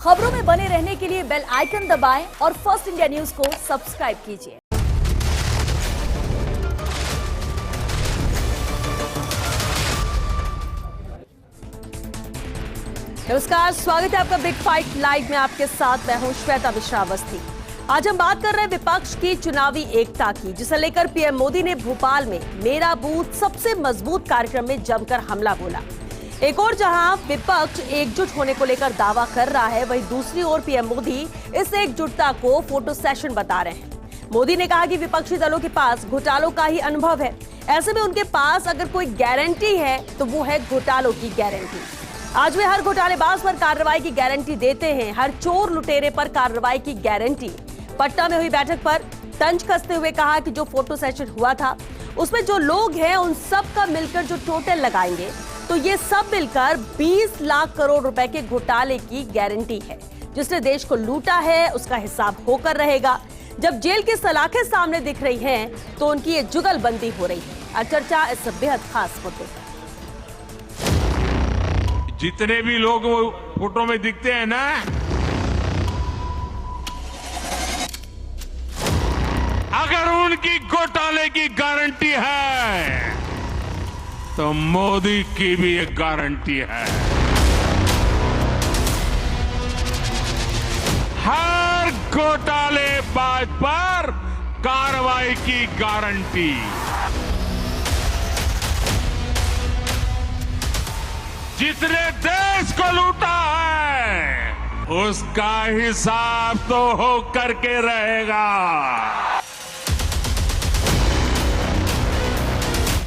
खबरों में बने रहने के लिए बेल आइकन दबाएं और फर्स्ट इंडिया न्यूज को सब्सक्राइब कीजिए। नमस्कार, स्वागत है आपका बिग फाइट लाइव में। आपके साथ मैं हूं श्वेता मिश्रा अवस्थी। आज हम बात कर रहे हैं विपक्ष की चुनावी एकता की, जिसे लेकर पीएम मोदी ने भोपाल में मेरा बूथ सबसे मजबूत कार्यक्रम में जमकर हमला बोला। एक और जहां विपक्ष एकजुट होने को लेकर दावा कर रहा है, वहीं दूसरी ओर पीएम मोदी इस एकजुटता को फोटो सेशन बता रहे हैं। मोदी ने कहा कि विपक्षी दलों के पास घोटालों का ही अनुभव है, ऐसे में उनके पास अगर कोई गारंटी है तो वो है घोटालों की गारंटी। आज वे हर घोटालेबाज पर कार्रवाई की गारंटी देते हैं, हर चोर लुटेरे पर कार्रवाई की गारंटी। पटना में हुई बैठक पर तंज कसते हुए कहा कि जो फोटो सेशन हुआ था उसमें जो लोग हैं उन सब का मिलकर जो टोटल लगाएंगे तो ये सब मिलकर 20 लाख करोड़ रुपए के घोटाले की गारंटी है। जिसने देश को लूटा है उसका हिसाब होकर रहेगा। जब जेल की सलाखें सामने दिख रही हैं तो उनकी ये जुगलबंदी हो रही है। चर्चा इस बेहद खास मुद्दे पर। जितने भी लोग वो फोटो में दिखते हैं ना, अगर उनकी घोटाले की गारंटी है तो मोदी की भी एक गारंटी है। हर घोटालेबाज पर कार्रवाई की गारंटी। जिसने देश को लूटा है उसका हिसाब तो हो करके रहेगा।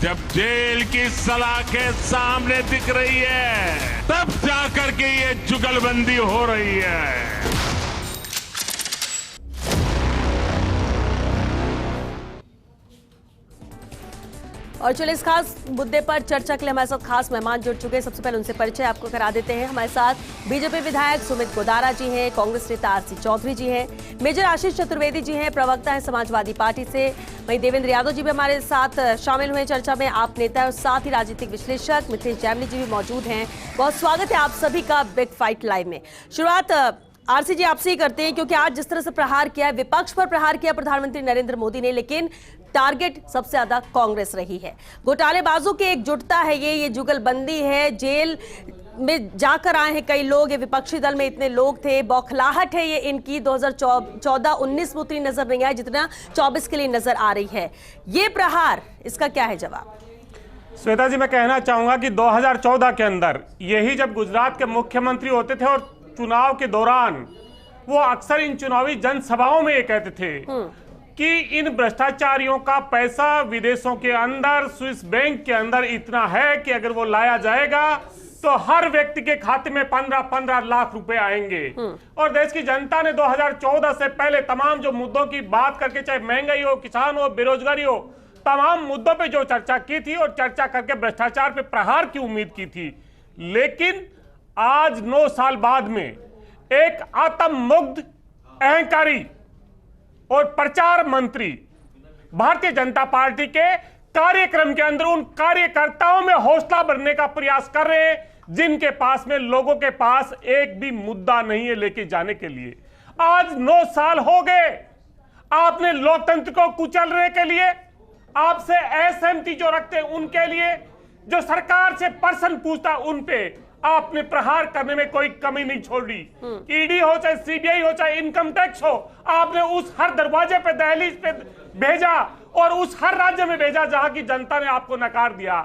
जब जेल की सलाखें सामने दिख रही है तब जाकर के ये जुगलबंदी हो रही है। और चलिए इस खास मुद्दे पर चर्चा के लिए हमारे साथ खास मेहमान जुड़ चुके हैं। सबसे पहले उनसे परिचय आपको करा देते हैं। हमारे साथ बीजेपी विधायक सुमित गोदारा जी हैं, कांग्रेस नेता आरसी चौधरी जी हैं, मेजर आशीष चतुर्वेदी जी हैं, प्रवक्ता है समाजवादी पार्टी से। वहीं देवेंद्र यादव जी भी हमारे साथ शामिल हुए चर्चा में, आप नेता और साथ ही राजनीतिक विश्लेषक मिथिलेश जैमिनी जी भी मौजूद हैं। बहुत स्वागत है आप सभी का बिग फाइट लाइव में। शुरुआत आरसी जी आपसे ही करते हैं, क्योंकि आज जिस तरह से प्रहार किया है, विपक्ष पर प्रहार किया प्रधानमंत्री नरेंद्र मोदी ने, लेकिन टारगेट सबसे ज्यादा कांग्रेस रही है। घोटालेबाजों की एकजुटता है, ये जुगलबंदी है। जेल में जाकर आए हैं कई लोग, ये विपक्षी दल में इतने लोग थे। बौखलाहट है ये इनकी 2014-19 में उतनी नजर नहीं आई जितना 24 के लिए नजर आ रही है। ये प्रहार, इसका क्या है जवाब? श्वेता जी, मैं कहना चाहूंगा कि 2014 के अंदर यही जब गुजरात के मुख्यमंत्री होते थे और चुनाव के दौरान वो अक्सर इन चुनावी जनसभाओं में ये कहते थे कि इन भ्रष्टाचारियों का पैसा विदेशों के अंदर, स्विस बैंक के अंदर इतना है कि अगर वो लाया जाएगा तो हर व्यक्ति के खाते में 15-15 लाख रुपए आएंगे। और देश की जनता ने 2014 से पहले तमाम जो मुद्दों की बात करके, चाहे महंगाई हो, किसान हो, बेरोजगारी हो, तमाम मुद्दों पे जो चर्चा की थी और चर्चा करके भ्रष्टाचार पे प्रहार की उम्मीद की थी। लेकिन आज 9 साल बाद में एक आत्ममुग्ध, अहंकारी और प्रचार मंत्री भारतीय जनता पार्टी के कार्यक्रम के अंदर उन कार्यकर्ताओं में हौसला भरने का प्रयास कर रहे हैं जिनके पास में, लोगों के पास एक भी मुद्दा नहीं है लेके जाने के लिए। आज 9 साल हो गए आपने लोकतंत्र को कुचलने के लिए, आपसे असहमति जो रखते हैं उनके लिए, जो सरकार से प्रश्न पूछता उन पे आपने प्रहार करने में कोई कमी नहीं छोड़ी। ईडी हो, चाहे सीबीआई हो, चाहे इनकम टैक्स हो, आपने उस हर दरवाजे पे, दहलीज पे भेजा और उस हर राज्य में भेजा जहां की जनता ने आपको नकार दिया।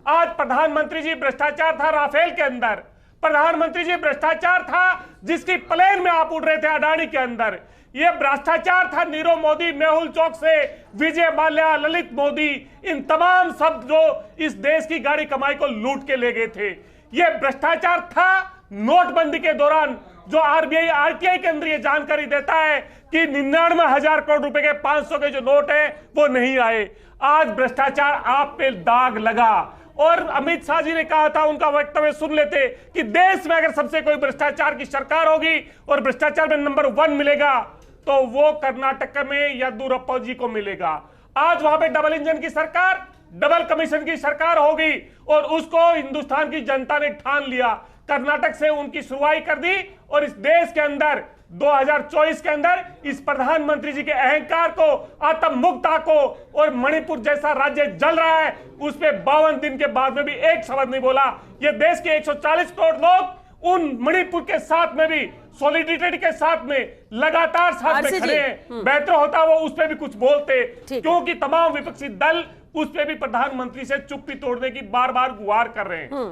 आज प्रधानमंत्री जी भ्रष्टाचार था राफेल के अंदर, प्रधानमंत्री जी भ्रष्टाचार था जिसकी प्लेन में आप उड़ रहे थे अडानी के अंदर। यह भ्रष्टाचार था नीरव मोदी, मेहुल चौक से विजय माल्या, ललित मोदी, इन तमाम सब जो इस देश की गाड़ी कमाई को लूट के ले गए थे। यह भ्रष्टाचार था नोटबंदी के दौरान, जो आरबीआई आरटीआई के अंदर यह जानकारी देता है कि 99,000 करोड़ रुपए के 500 के जो नोट है वो नहीं आए। आज भ्रष्टाचार आप पे दाग लगा। और अमित शाह जी ने कहा था, उनका वक्तव्य सुन लेते, कि देश में अगर सबसे कोई भ्रष्टाचार की सरकार होगी और भ्रष्टाचार में नंबर 1 मिलेगा तो वो कर्नाटक में येदियुरप्पा जी को मिलेगा। आज वहां पे डबल इंजन की सरकार, डबल कमीशन की सरकार होगी और उसको हिंदुस्तान की जनता ने ठान लिया कर्नाटक से उनकी शुरुआत कर दी और इस देश के अंदर 2024 के अंदर इस प्रधानमंत्री जी के अहंकार को, आत्म मुक्ता को, और मणिपुर जैसा राज्य जल रहा है उस पे 52 दिन के बाद में भी एक शब्द नहीं बोला। ये देश के 140 करोड़ लोग उन मणिपुर के साथ में भी सॉलिडिटी के साथ में लगातार साथ में खड़े हैं। बेहतर होता वो उस पे भी कुछ बोलते, क्योंकि तमाम विपक्षी दल उस पे भी प्रधानमंत्री से चुप्पी तोड़ने की बार बार गुहार कर रहे हैं।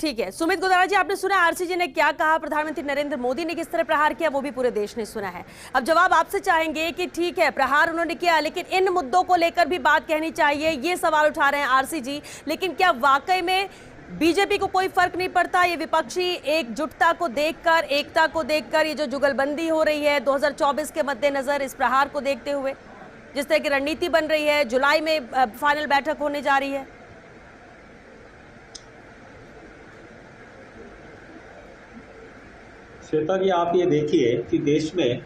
ठीक है, सुमित गोदारा जी, आपने सुना आरसीजी ने क्या कहा, प्रधानमंत्री नरेंद्र मोदी ने किस तरह प्रहार किया, वो भी पूरे देश ने सुना है। अब जवाब आपसे चाहेंगे कि ठीक है प्रहार उन्होंने किया, लेकिन इन मुद्दों को लेकर भी बात कहनी चाहिए, ये सवाल उठा रहे हैं आरसीजी। लेकिन क्या वाकई में बीजेपी को कोई फर्क नहीं पड़ता? ये विपक्षी एकजुटता को देखकर, एकता को देखकर, ये जो जुगलबंदी हो रही है 2024 के मद्देनजर, इस प्रहार को देखते हुए जिस तरह की रणनीति बन रही है, जुलाई में फाइनल बैठक होने जा रही है। श्वेता जी, आप ये देखिए कि देश में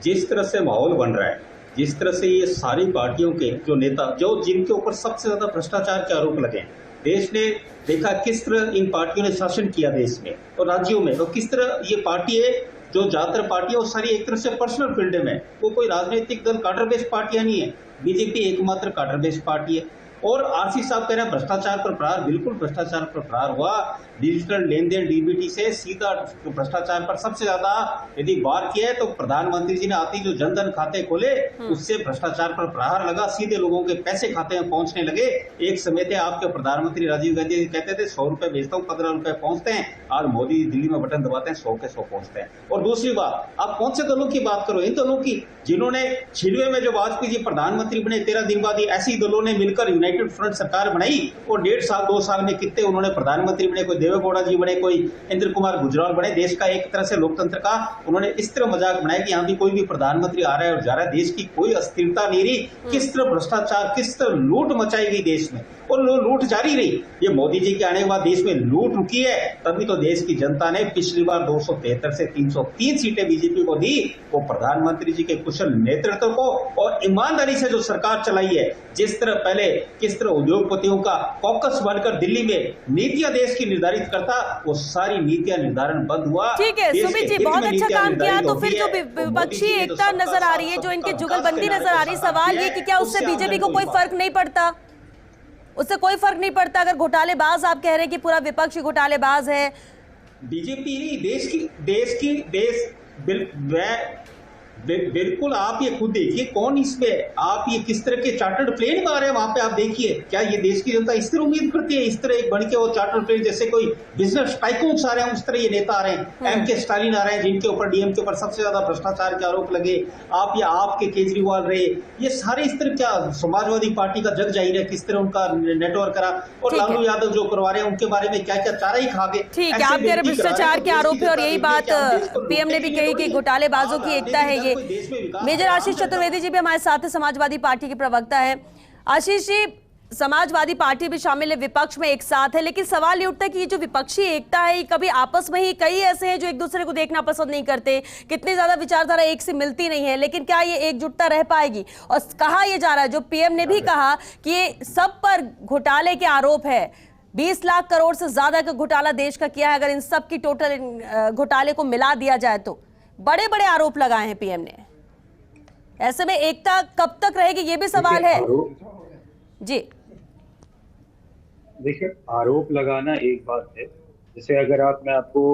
जिस तरह से माहौल बन रहा है, जिस तरह से ये सारी पार्टियों के जो नेता, जो जिनके ऊपर सबसे ज्यादा भ्रष्टाचार के आरोप लगे हैं, देश ने देखा किस तरह इन पार्टियों ने शासन किया देश में और राज्यों में, और किस तरह ये पार्टी है जो ज्यादातर पार्टियां वो सारी एक तरह से पर्सनल फील्ड में, वो कोई राजनीतिक दल काडर बेस्ड पार्टियां नहीं है। बीजेपी एकमात्र काडर बेस्ड पार्टी है। और आरसी साहब कह रहे हैं भ्रष्टाचार पर प्रहार, बिल्कुल भ्रष्टाचार पर प्रहार हुआ। डिजिटल लेन देन डीबीटी से सीधा भ्रष्टाचार पर सबसे ज्यादा यदि वार किया है तो प्रधानमंत्री जी ने आती जो जनधन खाते खोले उससे भ्रष्टाचार पर प्रहार लगा, सीधे लोगों के पैसे खाते में पहुंचने लगे। एक समय थे आपके प्रधानमंत्री राजीव गांधी कहते थे 100 रुपए भेजता हूँ 15 रुपए पहुंचते हैं, आज मोदी दिल्ली में बटन दबाते हैं 100 के 100 पहुंचते हैं। और दूसरी बात, आप कौन से दलों की बात करो, इन दलों की जिन्होंने 96 में जो वाजपेयी जी प्रधानमंत्री बने 13 दिन बाद ऐसे ही दलों ने मिलकर यूनाइटेड फ्रंट सरकार बनाई और 1.5 साल 2 साल में कितने उन्होंने प्रधानमंत्री बने, कोई देवेगौड़ा जी बने, कोई इंद्र कुमार गुजराल बने। देश का एक तरह से लोकतंत्र का उन्होंने इस तरह मजाक बनाया कि यहाँ भी कोई भी प्रधानमंत्री आ रहा है और जा रहा है, देश की कोई अस्थिरता नहीं रही। किस तरह भ्रष्टाचार, किस तरह लूट मचाई गई देश में और लूट जारी रही। ये मोदी जी के आने के बाद देश में लूट रुकी है, तभी तो देश की जनता ने पिछली बार 273 से 303 सीटें बीजेपी को दी। वो प्रधानमंत्री जी के कुशल नेतृत्व को और ईमानदारी से जो सरकार चलाई है, जिस तरह पहले किस तरह उद्योगपतियों का कॉकस बनकर दिल्ली में नीतियां देश की निर्धारित करता, वो सारी नीतियां निर्धारण बंद हुआ। ठीक है सुमित जी, बहुत अच्छा काम किया। तो फिर जो विपक्षी एकता नजर आ रही है, जो इनकी जुगलबंदी नजर आ रही है, सवाल ये कि क्या उससे बीजेपी को कोई फर्क नहीं पड़ता? उससे कोई फर्क नहीं पड़ता अगर घोटालेबाज, आप कह रहे हैं कि पूरा विपक्ष घोटालेबाज है। बीजेपी नहीं, बिल्कुल आप ये खुद देखिए कौन इसमें, आप ये किस तरह के चार्टर्ड प्लेन में आ रहे हैं वहां पे, आप देखिए क्या ये देश की जनता इस तरह उम्मीद करती है? इस तरह एक बन के वो चार्टर्ड प्लेन जैसे कोई बिजनेस टाइकून्स आ रहे हैं, उस तरह ये नेता आ रहे हैं। एमके स्टालिन आ रहे हैं जिनके ऊपर डीएम के ऊपर सबसे ज्यादा भ्रष्टाचार के आरोप लगे, आप या आपके केजरीवाल रहे, ये सारे इस तरह क्या समाजवादी पार्टी का जग जाहिर है किस तरह उनका नेटवर्क करा, और लालू यादव जो करवा रहे हैं उनके बारे में क्या क्या चारा ही खा गए। ठीक है, आप कह रहे भ्रष्टाचार के आरोप है और यही बात पीएम ने भी कही कि घोटालेबाजों की एकता है ये। मेजर आशीष चतुर्वेदी जी भी हमारे साथ है, समाजवादी पार्टी के प्रवक्ता है। आशीष जी, समाजवादी पार्टी भी शामिल है, विपक्ष में एक साथ है, लेकिन सवाल ये उठता है कि ये जो विपक्षी एकता है कभी आपस में ही, कई ऐसे हैं जो एक दूसरे को देखना पसंद नहीं करते, कितनी ज्यादा विचारधारा एक से मिलती नहीं है, लेकिन क्या ये एकजुटता रह पाएगी? और कहा यह जा रहा है, जो पीएम ने भी कहा कि ये सब पर घोटाले के आरोप है, 20 लाख करोड़ से ज्यादा का घोटाला देश का किया है, अगर इन सब की टोटल घोटाले को मिला दिया जाए तो बड़े बड़े आरोप लगाए हैं पीएम ने। ऐसे में एकता कब तक रहेगी, ये भी सवाल है जी। देखिए, आरोप लगाना एक बात है, जैसे अगर मैं आपको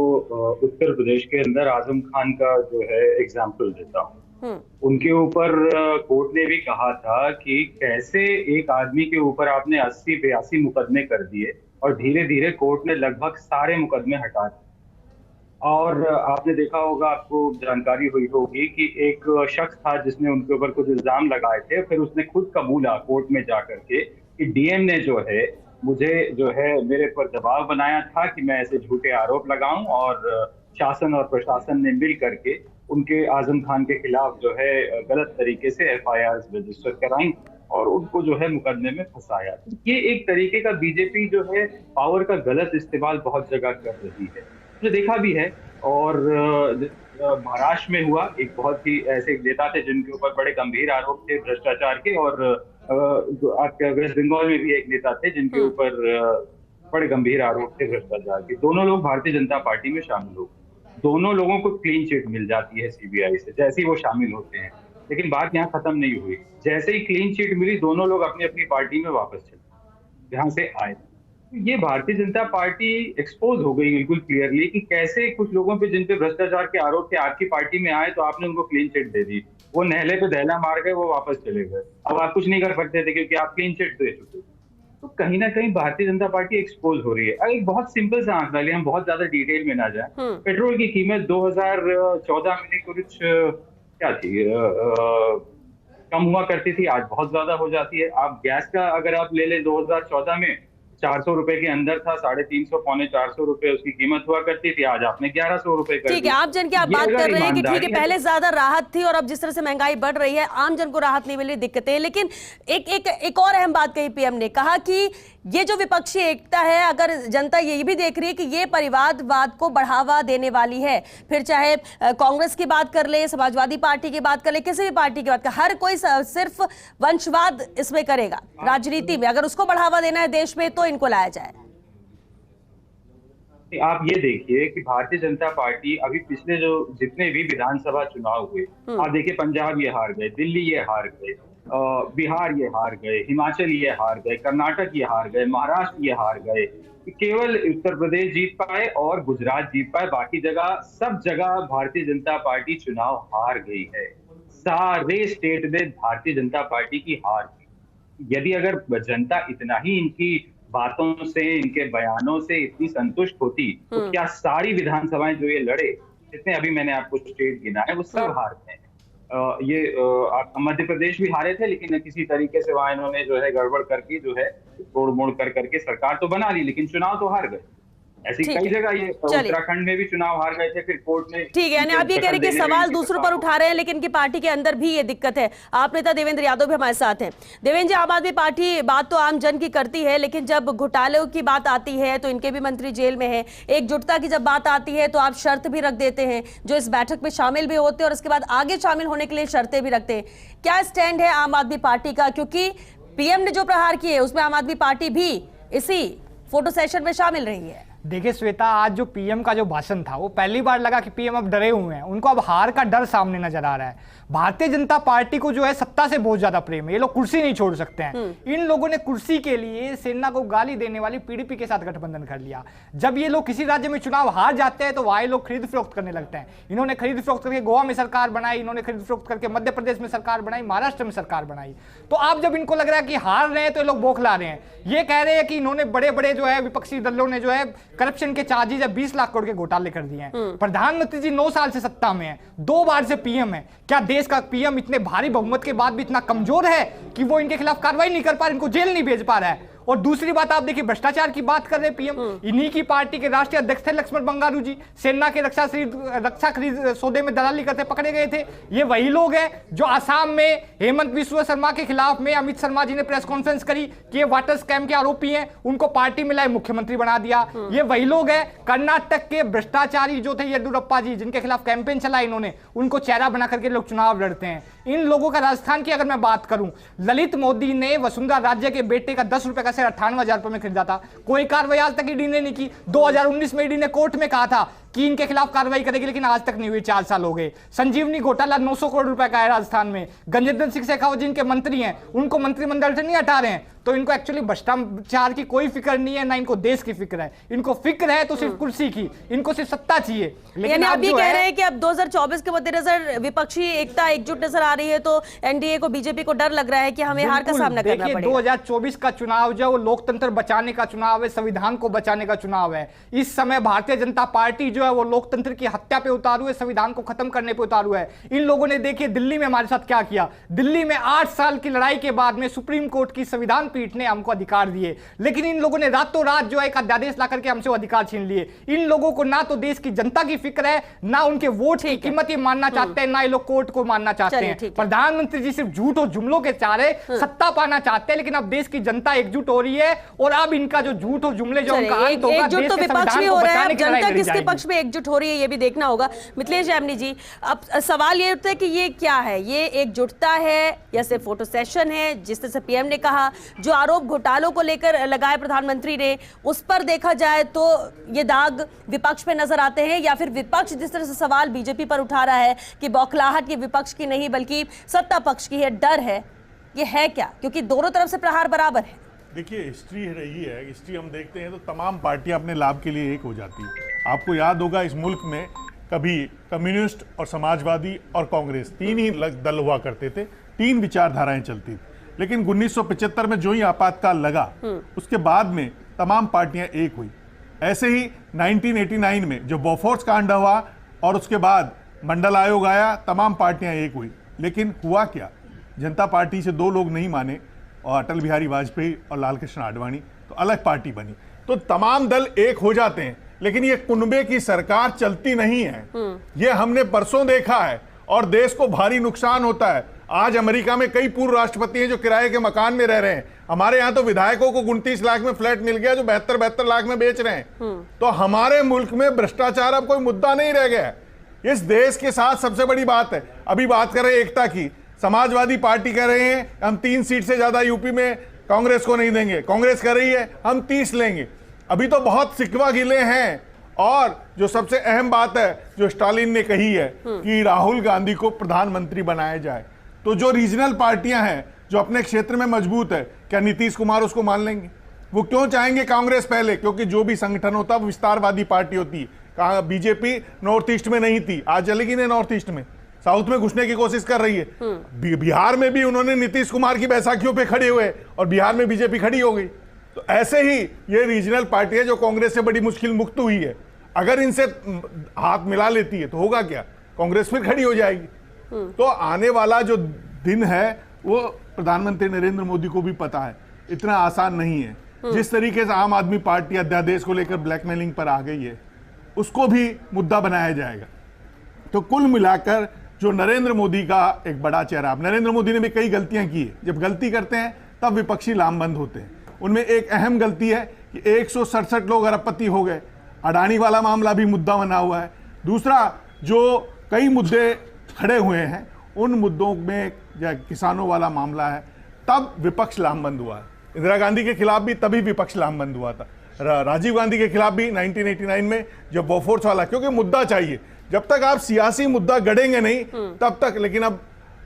उत्तर प्रदेश के अंदर आजम खान का जो है एग्जाम्पल देता हूँ, उनके ऊपर कोर्ट ने भी कहा था कि कैसे एक आदमी के ऊपर आपने 80-82 मुकदमे कर दिए और धीरे धीरे कोर्ट ने लगभग सारे मुकदमे हटा दिए। और आपने देखा होगा, आपको जानकारी हुई होगी कि एक शख्स था जिसने उनके ऊपर कुछ इल्जाम लगाए थे, फिर उसने खुद कबूला कोर्ट में जाकर के कि डीएम ने जो है मुझे जो है मेरे पर दबाव बनाया था कि मैं ऐसे झूठे आरोप लगाऊं, और शासन और प्रशासन ने मिल करके उनके आजम खान के खिलाफ जो है गलत तरीके से FIR रजिस्टर कराई और उनको जो है मुकदमे में फंसाया। ये एक तरीके का बीजेपी जो है पावर का गलत इस्तेमाल बहुत जगह कर रही है, जो देखा भी है। और महाराष्ट्र में हुआ, एक बहुत ही ऐसे नेता थे जिनके ऊपर बड़े गंभीर आरोप थे भ्रष्टाचार के, और आपके वेस्ट बंगाल में भी एक नेता थे जिनके ऊपर बड़े गंभीर आरोप थे भ्रष्टाचार के। दोनों लोग भारतीय जनता पार्टी में शामिल हो, दोनों लोगों को क्लीन चिट मिल जाती है सीबीआई से जैसे ही वो शामिल होते हैं। लेकिन बात यहाँ खत्म नहीं हुई, जैसे ही क्लीन चिट मिली दोनों लोग अपनी अपनी पार्टी में वापस चले जहां से आए। ये भारतीय जनता पार्टी एक्सपोज हो गई बिल्कुल क्लियरली कि कैसे कुछ लोगों पे जिन पे भ्रष्टाचार के आरोप थे आपकी पार्टी में आए तो आपने उनको क्लीन चिट दे दी, वो नहले पे दहला मार गए, वो वापस चले गए। अब आप कुछ नहीं कर सकते थे क्योंकि आप क्लीन चिट दे चुके। तो कहीं ना कहीं भारतीय जनता पार्टी एक्सपोज हो रही है। एक बहुत सिंपल सा आंकड़ा लिया, हम बहुत ज्यादा डिटेल में ना जाए। पेट्रोल की कीमत 2014 में कुछ क्या थी, कम हुआ करती थी, आज बहुत ज्यादा हो जाती है। आप गैस का अगर आप ले लें 2014 में 400 रुपए के अंदर था, 350 पौने 400 रुपए उसकी कीमत हुआ करती थी, आज आपने 1100 रुपए कर दी। ठीक है, आम जन की आप बात कर रहे हैं कि ठीक है पहले ज्यादा राहत थी और अब जिस तरह से महंगाई बढ़ रही है आम जन को राहत नहीं मिल रही, दिक्कतें। लेकिन एक और अहम बात कही पीएम ने, कहा कि ये जो विपक्षी एकता है अगर जनता ये भी देख रही है कि ये परिवारवाद को बढ़ावा देने वाली है, फिर चाहे कांग्रेस की बात कर ले, समाजवादी पार्टी की बात कर ले, किसी भी पार्टी की बात कर, हर कोई सिर्फ वंशवाद इसमें करेगा राजनीति में, अगर उसको बढ़ावा देना है देश में तो इनको लाया जाए। आप ये देखिए कि भारतीय जनता पार्टी अभी पिछले जो जितने भी विधानसभा चुनाव हुए, आप देखिए पंजाब ये हार गए, दिल्ली ये हार गए, बिहार ये हार गए, हिमाचल ये हार गए, कर्नाटक ये हार गए, महाराष्ट्र ये हार गए, केवल उत्तर प्रदेश जीत पाए और गुजरात जीत पाए, बाकी जगह सब जगह भारतीय जनता पार्टी चुनाव हार गई है। सारे स्टेट में भारतीय जनता पार्टी की हार थी। यदि अगर जनता इतना ही इनकी बातों से, इनके बयानों से इतनी संतुष्ट होती तो क्या सारी विधानसभाएं जो ये लड़े, जितने अभी मैंने आपको स्टेट गिना है, वो सब हारते हैं। आप मध्य प्रदेश भी हारे थे, लेकिन किसी तरीके से वहां इन्होंने जो है गड़बड़ करके जो है तोड़ मोड़ करके सरकार तो बना ली, लेकिन चुनाव तो हार गए। ऐसी कई जगह ये उत्तराखंड में भी चुनाव हार गए थे, फिर कोर्ट में। ठीक है, यानी आप ये कह रहे हैं कि सवाल दूसरों पर उठा रहे हैं, लेकिन इनकी पार्टी के अंदर भी ये दिक्कत है। आप नेता देवेंद्र यादव भी हमारे साथ हैं। देवेंद्र जी, आम आदमी पार्टी बात तो आम जन की करती है, लेकिन जब घोटालों की बात आती है तो इनके भी मंत्री जेल में है। एकजुटता की जब बात आती है तो आप शर्त भी रख देते हैं, जो इस बैठक में शामिल भी होते हैं और उसके बाद आगे शामिल होने के लिए शर्तें भी रखते हैं। क्या स्टैंड है आम आदमी पार्टी का? क्योंकि पीएम ने जो प्रहार किए उसमें आम आदमी पार्टी भी इसी फोटो सेशन में शामिल रही है। देखिए श्वेता, आज जो पीएम का जो भाषण था वो पहली बार लगा कि पीएम अब डरे हुए हैं, उनको अब हार का डर सामने नजर आ रहा है। भारतीय जनता पार्टी को जो है सत्ता से बहुत ज्यादा प्रेम है, ये लोग कुर्सी नहीं छोड़ सकते हैं। इन लोगों ने कुर्सी के लिए सेना को गाली देने वाली पीडीपी के साथ गठबंधन कर लिया। जब ये लोग किसी राज्य में चुनाव हार जाते हैं तो वहां लोग खरीद फरोख्त करने लगते हैं। इन्होंने खरीद फरोख्त करके गोवा में सरकार बनाई, इन्होंने खरीद फरोख्त करके मध्य प्रदेश में सरकार बनाई, महाराष्ट्र में सरकार बनाई। तो अब जब इनको लग रहा है कि हार रहे हैं तो ये लोग बौखला रहे हैं। ये कह रहे हैं कि इन्होंने बड़े बड़े जो है विपक्षी दलों ने जो है करप्शन के चार्जेस 20 लाख करोड़ के घोटाले कर दिए हैं। प्रधानमंत्री जी 9 साल से सत्ता में है, 2 बार से पीएम है। क्या देश का पीएम इतने भारी बहुमत के बाद भी इतना कमजोर है कि वो इनके खिलाफ कार्रवाई नहीं कर पा रहे, इनको जेल नहीं भेज पा रहा है? और दूसरी बात, आप देखिए भ्रष्टाचार की बात कर रहे हैं पीएम, इन्हीं की पार्टी के राष्ट्रीय अध्यक्ष थे लक्ष्मण बंगारू जी, सेना के रक्षा खरीद सौदे में दलाली करते पकड़े गए थे। ये वही लोग हैं जो असम में हेमंत बिस्वा शर्मा के खिलाफ में अमित शर्मा जी ने प्रेस कॉन्फ्रेंस करी कि ये वाटर स्कैम के आरोपी हैं, उनको पार्टी में लाए मुख्यमंत्री बना दिया। ये वही लोग हैं कर्नाटक के भ्रष्टाचारी जो थे येदियुरप्पा जी, जिनके खिलाफ कैंपेन चला इन्होंने, उनको चेहरा बना करके लोग चुनाव लड़ते हैं। इन लोगों का राजस्थान की अगर मैं बात करूं, ललित मोदी ने वसुंधरा राजे के बेटे का 10 रुपए का शेयर 98,000 रुपए में खरीदा था, कोई कार्रवाई आज तक ईडी ने नहीं की। 2019 में ईडी ने कोर्ट में कहा था कि इनके खिलाफ कार्रवाई करेगी, लेकिन आज तक नहीं हुई, 4 साल हो गए। संजीवनी घोटाला 900 करोड़ रुपए का है राजस्थान में। गजेंद्र सिंह शेखावत जिनके मंत्री हैं, उनको मंत्रिमंडल से नहीं हटा रहे हैं। तो इनको एक्चुअली भ्रष्टाचार की कोई फिक्र नहीं है, ना इनको देश की फिक्र है। इनको फिक्र है तो सिर्फ कुर्सी की, इनको सिर्फ सत्ता चाहिए। लेकिन आप ये कह रहे हैं कि अब 2024 के मद्देनजर विपक्षी एकता एकजुट नजर आ रही है, तो एनडीए को, बीजेपी को डर लग रहा है कि हमें हार का सामना करना पड़ेगा। 2024 का चुनाव जो लोकतंत्र बचाने का चुनाव है, संविधान को बचाने का चुनाव है। इस समय भारतीय जनता पार्टी जो है वो लोकतंत्र की हत्या पे उतारू है, संविधान को खत्म करने पे उतारू है। इन लोगों ने देखिए दिल्ली में हमारे साथ क्या किया। दिल्ली में 8 साल की लड़ाई के बाद में सुप्रीम कोर्ट की संविधान पीठ ने हमको अधिकार दिए, लेकिन इन लोगों ने रातों रात जो है एक अध्यादेश ला करके हमसे अधिकार छीन लिए। इन लोगों को ना तो देश की जनता की फिक्र है, ना उनके वोट की कीमत ये मानना चाहते हैं, ना ये लोग कोर्ट को मानना चाहते हैं। प्रधानमंत्री जी सिर्फ झूठ और जुमलों के चारे सत्ता पाना चाहते हैं, लेकिन अब देश की जनता एकजुट हो रही है और अब इनका जो झूठ और जुमले जो उनका अंत होगा, एकजुट तो विपक्ष भी हो रहा है, जनता किसके पक्ष में एकजुट हो रही है ये भी देखना होगा। मिथिलेश जामनी जी, अब सवाल ये उठता है कि ये क्या है, ये एकजुटता है या सिर्फ फोटो सेशन है? जिस तरह से पीएम ने कहा जो आरोप घोटालों को लेकर लगाए प्रधानमंत्री ने, उस पर देखा जाए तो ये दाग विपक्ष पे नजर आते हैं, या फिर विपक्ष जिस तरह से सवाल बीजेपी पर उठा रहा है कि बौखलाहट ये विपक्ष की नहीं बल्कि सत्ता पक्ष की है, डर है, ये है क्या? क्योंकि दोनों तरफ से प्रहार बराबर है। देखिए, हिस्ट्री रही है, हिस्ट्री हम देखते हैं तो तमाम पार्टियां अपने लाभ के लिए एक हो जाती है। आपको याद होगा इस मुल्क में कभी कम्युनिस्ट और समाजवादी और कांग्रेस तीन ही दल हुआ करते थे, तीन विचारधाराएं चलती थी। लेकिन 1975 में जो ही आपातकाल लगा उसके बाद में तमाम पार्टियां एक हुई। ऐसे ही 1989 में जो बोफोर्स कांड हुआ और उसके बाद मंडल आयोग आया, तमाम पार्टियां एक हुई। लेकिन हुआ क्या, जनता पार्टी से दो लोग नहीं माने और अटल बिहारी वाजपेयी और लाल कृष्ण आडवाणी, तो अलग पार्टी बनी। तो तमाम दल एक हो जाते हैं, लेकिन ये कुनबे की सरकार चलती नहीं है। ये हमने परसों देखा है और देश को भारी नुकसान होता है। आज अमेरिका में कई पूर्व राष्ट्रपति हैं जो किराए के मकान में रह रहे हैं। हमारे यहाँ तो विधायकों को 29 लाख में फ्लैट मिल गया जो 72 लाख में बेच रहे हैं। तो हमारे मुल्क में भ्रष्टाचार अब कोई मुद्दा नहीं रह गया है। इस देश के साथ सबसे बड़ी बात है, अभी बात कर रहे हैं एकता की, समाजवादी पार्टी कह रहे हैं हम 3 सीट से ज्यादा यूपी में कांग्रेस को नहीं देंगे, कांग्रेस कह रही है हम 30 लेंगे। अभी तो बहुत सिकवा गिले हैं। और जो सबसे अहम बात है जो स्टालिन ने कही है कि राहुल गांधी को प्रधानमंत्री बनाया जाए, तो जो रीजनल पार्टियां हैं जो अपने क्षेत्र में मजबूत है, क्या नीतीश कुमार उसको मान लेंगे? वो क्यों चाहेंगे कांग्रेस पहले? क्योंकि जो भी संगठन होता है वो विस्तारवादी पार्टी होती है। कहा बीजेपी नॉर्थ ईस्ट में नहीं थी, आज चलेगी नहीं नॉर्थ ईस्ट में, साउथ में घुसने की कोशिश कर रही है। बिहार में भी उन्होंने नीतीश कुमार की बैसाखियों पे खड़े हुए और बिहार में बीजेपी खड़ी हो गई। तो ऐसे ही ये रीजनल पार्टी है जो कांग्रेस से बड़ी मुश्किल मुक्त हुई है, अगर इनसे हाथ मिला लेती है तो होगा क्या, कांग्रेस फिर खड़ी हो जाएगी। तो आने वाला जो दिन है वो प्रधानमंत्री नरेंद्र मोदी को भी पता है, इतना आसान नहीं है। जिस तरीके से आम आदमी पार्टी अध्यादेश को लेकर ब्लैकमेलिंग पर आ गई है, उसको भी मुद्दा बनाया जाएगा। तो कुल मिलाकर जो नरेंद्र मोदी का एक बड़ा चेहरा, अब नरेंद्र मोदी ने भी कई गलतियां की है, जब गलती करते हैं तब विपक्षी लामबंद होते हैं। उनमें एक अहम गलती है कि 167 लोग अरबपति हो गए, अडानी वाला मामला भी मुद्दा बना हुआ है। दूसरा, जो कई मुद्दे खड़े हुए हैं उन मुद्दों में किसानों वाला मामला है, तब विपक्ष लामबंद हुआ है। इंदिरा गांधी के खिलाफ भी तभी विपक्ष लामबंद हुआ था, राजीव गांधी के खिलाफ भी 1989 में जब बोफोर्स वाला, क्योंकि मुद्दा चाहिए। जब तक आप सियासी मुद्दा गढ़ेंगे नहीं तब तक। लेकिन अब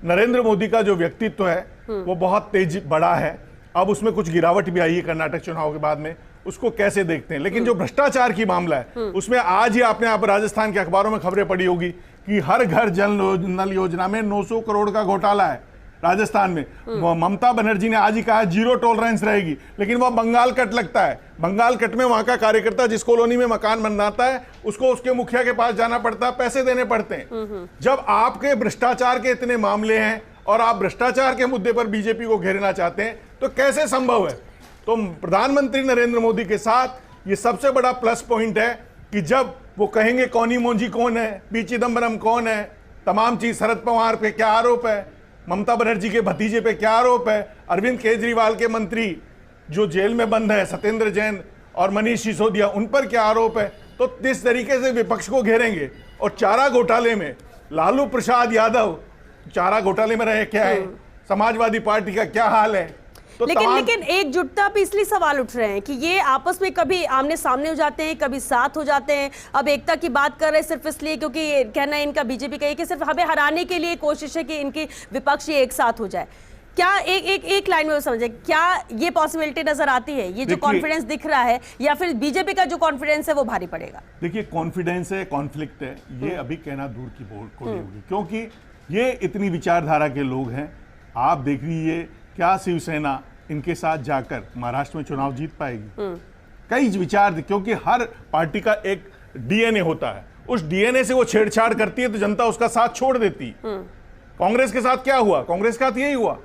नरेंद्र मोदी का जो व्यक्तित्व है वो बहुत तेज बड़ा है। अब उसमें कुछ गिरावट भी आई है कर्नाटक चुनाव के बाद में, उसको कैसे देखते हैं। लेकिन जो भ्रष्टाचार की मामला है उसमें आज ही आपने आप राजस्थान के अखबारों में खबरें पड़ी होगी कि हर घर जल नल योजना में 900 करोड़ का घोटाला है राजस्थान में। ममता बनर्जी ने आज ही कहा 0 टॉलरेंस रहेगी, लेकिन वह बंगाल कट लगता है। बंगाल कट में वहां का कार्यकर्ता जिस कॉलोनी में मकान बनाता है उसको उसके मुखिया के पास जाना पड़ता है, पैसे देने पड़ते हैं। जब आपके भ्रष्टाचार के इतने मामले हैं और आप भ्रष्टाचार के मुद्दे पर बीजेपी को घेरना चाहते हैं तो कैसे संभव है? तो प्रधानमंत्री नरेंद्र मोदी के साथ ये सबसे बड़ा प्लस पॉइंट है कि जब वो कहेंगे कौनी मोंजी कौन है, पी चिदम्बरम कौन है, तमाम चीज, शरद पवार पे क्या आरोप है, ममता बनर्जी के भतीजे पे क्या आरोप है, अरविंद केजरीवाल के मंत्री जो जेल में बंद है सत्येंद्र जैन और मनीष सिसोदिया, उन पर क्या आरोप है। तो इस तरीके से विपक्ष को घेरेंगे। और चारा घोटाले में लालू प्रसाद यादव चारा घोटाले में रहे क्या है, समाजवादी पार्टी का क्या हाल है। तो लेकिन एकजुटता पे इसलिए सवाल उठ रहे हैं कि ये आपस में कभी आमने सामने हो जाते हैं, कभी साथ हो जाते हैं। अब एकता की बात कर रहे हैं सिर्फ इसलिए क्योंकि कहना है इनका बीजेपी का कि सिर्फ हमें हराने के लिए कोशिश है कि इनकी विपक्ष एक साथ हो जाए। क्या एक लाइन में समझे, क्या ये पॉसिबिलिटी नजर आती है? ये जो कॉन्फिडेंस दिख रहा है, या फिर बीजेपी का जो कॉन्फिडेंस है वो भारी पड़ेगा? देखिए, कॉन्फिडेंस है, कॉन्फ्लिक्ट है, ये अभी कहना दूर की बात होगी, क्योंकि ये इतनी विचारधारा के लोग हैं। आप देख लीजिए क्या शिवसेना इनके साथ जाकर महाराष्ट्र में चुनाव जीत पाएगी? कई विचार, क्योंकि हर पार्टी का एक डीएनए होता है, उस डीएनए से वो छेड़छाड़ करती है तो जनता उसका साथ छोड़ देती। कांग्रेस के साथ क्या हुआ? कांग्रेस का यही हुआ,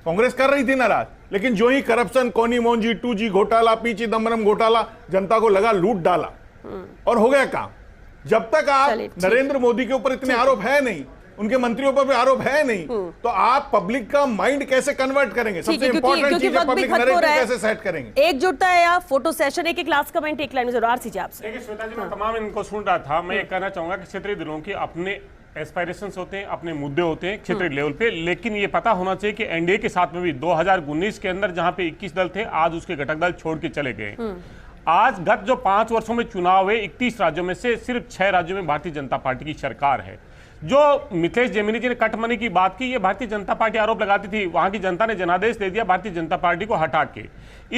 कांग्रेस कर रही थी नाराज, लेकिन जो ही करप्शन, कोनी मोंजी, 2G घोटाला, पी चिदम्बरम घोटाला, जनता को लगा लूट डाला और हो गया काम। जब तक आप नरेंद्र मोदी के ऊपर इतने आरोप है नहीं, उनके मंत्रियों पर भी आरोप है नहीं, तो आप पब्लिक का माइंड कैसे कन्वर्ट करेंगे? सबसे इंपॉर्टेंट चीज है पब्लिक नैरेटिव कैसे सेट करेंगे? एकजुटता है या फोटो सेशन? एक लास्ट कमेंट एक लाइन में जरूर आरसी जी आपसे। देखिए श्वेता जी, मैं तमाम इनको सुन रहा था। मैं ये कहना चाहूंगा कि क्षेत्रीय दलों की अपने एस्पायरेशंस होते हैं, अपने मुद्दे होते हैं क्षेत्रीय लेवल पे, लेकिन ये पता होना चाहिए कि एनडीए के साथ में भी 2019 के अंदर जहां पे 21 दल थे, आज उसके घटक दल छोड़ के चले गए। आज गत जो 5 वर्षों में चुनाव हुए 31 राज्यों में से सिर्फ 6 राज्यों में भारतीय जनता पार्टी की सरकार है। जो मिथिलेश जेमिनी जी ने कट मनी की बात की, ये भारतीय जनता पार्टी आरोप लगाती थी, वहां की जनता ने जनादेश दे दिया भारतीय जनता पार्टी को हटा के।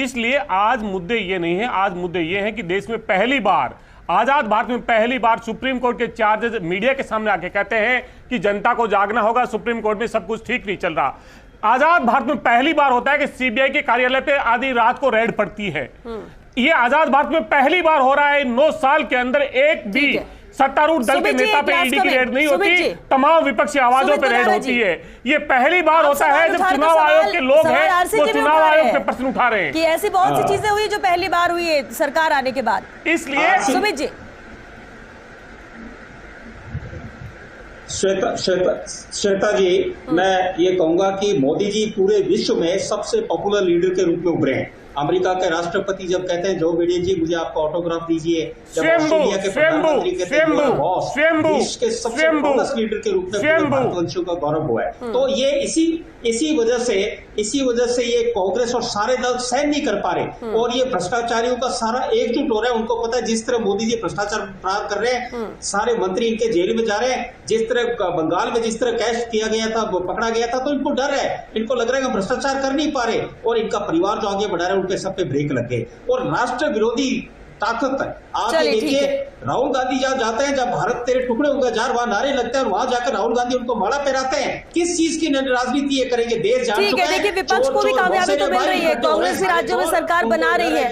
इसलिए आज मुद्दे ये नहीं है, आज मुद्दे ये हैं कि देश में पहली बार, आजाद भारत में पहली बार सुप्रीम कोर्ट के 4 जज मीडिया के सामने आके कहते हैं कि जनता को जागना होगा, सुप्रीम कोर्ट में सब कुछ ठीक नहीं चल रहा। आजाद भारत में पहली बार होता है कि सीबीआई के कार्यालय पे आधी रात को रेड पड़ती है। ये आजाद भारत में पहली बार हो रहा है। 9 साल के अंदर एक भी सत्तारूढ़ दल के नेता पे ईडी की रेड नहीं होती, तमाम विपक्षी आवाजों पे रेड होती है। ये पहली बार होता है जब चुनाव आयोग के लोग हैं वो चुनाव आयोग पे प्रश्न उठा रहे हैं कि ऐसी बहुत सी चीजें हुई जो पहली बार हुई है सरकार आने के बाद। इसलिए सुमित जी, श्वेता जी, मैं ये कहूंगा कि मोदी जी पूरे विश्व में सबसे पॉपुलर लीडर के रूप में उभरे हैं। अमेरिका के राष्ट्रपति जब कहते हैं जो बिडेन जी मुझे आपका ऑटोग्राफ दीजिए, जब ऑस्ट्रेलिया के प्रधानमंत्री कहते हैं बॉस, देश के सबसे पॉपुलर लीडर के रूप में भारतवंशियों का गौरव हुआ है। तो ये इसी वजह से ये कांग्रेस और सारे दल सहन नहीं कर पा रहे, और ये भ्रष्टाचारियों का सारा एकजुट हो रहा है। उनको पता है जिस तरह मोदी जी भ्रष्टाचार कर रहे हैं, सारे मंत्री इनके जेल में जा रहे हैं। जिस तरह बंगाल में जिस तरह कैश किया गया था, पकड़ा गया था, तो इनको डर है, इनको लग रहा है कि भ्रष्टाचार कर नहीं पा रहे, और इनका परिवार जो आगे बढ़ा रहे हैं उनके सब पे ब्रेक लग गए। और राष्ट्र विरोधी ताकत है। आप देखिए राहुल गांधी जहाँ जाते हैं, जब भारत तेरे टुकड़े होगा जार, वहां नारे लगते हैं, और वहां जाकर राहुल गांधी उनको माला पहराते हैं। किस चीज की राजनीति ये करेंगे? देश जान चुका है। देखिए, विपक्ष को भी कामयाबी तो मिल रही है, कांग्रेस भी राज्यों में सरकार बना रही है,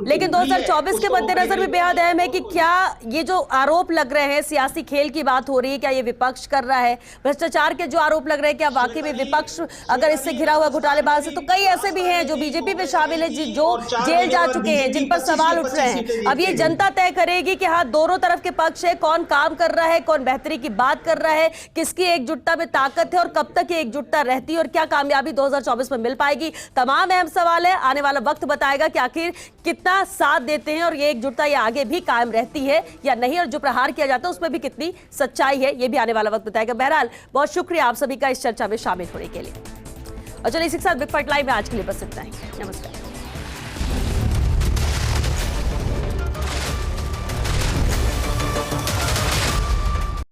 लेकिन 2024 के मद्देनजर भी बेहद अहम है कि क्या ये जो आरोप लग रहे हैं, सियासी खेल की बात हो रही है, क्या ये विपक्ष कर रहा है? भ्रष्टाचार के जो आरोप लग रहे हैं, क्या वाकई में विपक्ष अगर इससे घिरा हुआ घोटालेबाज है? तो कई ऐसे भी हैं जो बीजेपी में शामिल है, जो जेल जा चुके हैं, जिन पर सवाल उठ रहे हैं। अब ये जनता तय करेगी कि हाँ, दोनों तरफ के पक्ष है, कौन काम कर रहा है, कौन बेहतरी की बात कर रहा है, किसकी एकजुटता में ताकत है, और कब तक ये एकजुटता रहती है, और क्या कामयाबी 2024 में मिल पाएगी। तमाम अहम सवाल है, आने वाला वक्त बताएगा कि आखिर कितना साथ देते हैं, और ये एकजुटता ये आगे भी कायम रहती है या नहीं, और जो प्रहार किया जाता है उसमें भी कितनी सच्चाई है, ये भी आने वाला वक्त बताएगा। बहरहाल बहुत शुक्रिया आप सभी का इस चर्चा में शामिल होने के लिए। और चलिए इसी के साथ बिग फाइट लाइव में आज के लिए बस इतना ही। नमस्कार।